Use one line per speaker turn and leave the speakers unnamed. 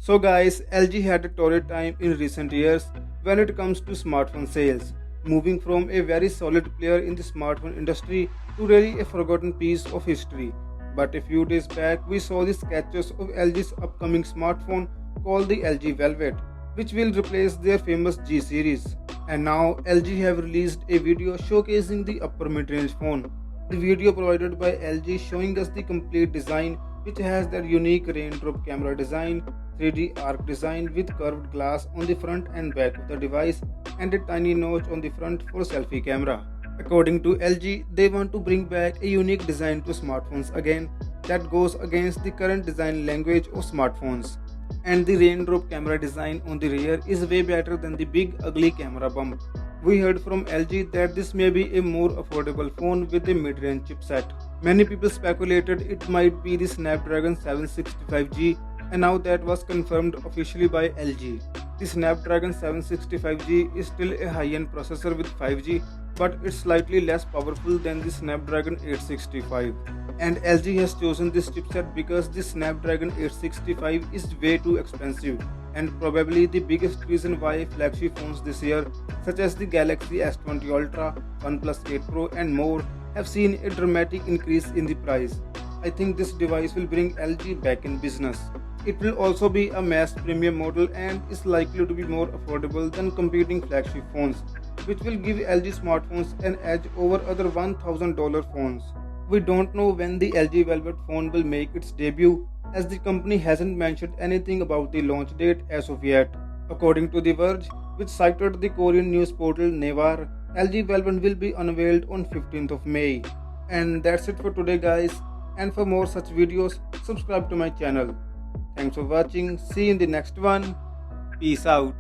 So guys, LG had a torrid time in recent years when it comes to smartphone sales, moving from a very solid player in the smartphone industry to really a forgotten piece of history. But a few days back, we saw the sketches of LG's upcoming smartphone called the LG Valvet, which will replace their famous G series. And now LG have released a video showcasing the upper mid-range phone. The video provided by LG showing us the complete design, which has their unique raindrop camera design, 3D arc design with curved glass on the front and back of the device, and a tiny notch on the front for selfie camera. According to LG, they want to bring back a unique design to smartphones again that goes against the current design language of smartphones. And the raindrop camera design on the rear is way better than the big ugly camera bump. We heard from LG that this may be a more affordable phone with a mid-range chipset. Many people speculated it might be the Snapdragon 765G, and now that was confirmed officially by LG. The Snapdragon 765G is still a high-end processor with 5G, but it's slightly less powerful than the Snapdragon 865. And LG has chosen this chipset because the Snapdragon 865 is way too expensive, and probably the biggest reason why flagship phones this year, such as the Galaxy S20 Ultra, OnePlus 8 Pro and more, have seen a dramatic increase in the price. I think this device will bring LG back in business. It will also be a mass premium model and is likely to be more affordable than competing flagship phones, which will give LG smartphones an edge over other $1,000 phones. We don't know when the LG Velvet phone will make its debut, as the company hasn't mentioned anything about the launch date as of yet. According to The Verge, which cited the Korean news portal Naver, LG Velvet will be unveiled on 15th of May. And that's it for today guys, and for more such videos, subscribe to my channel. Thanks for watching, see you in the next one, peace out.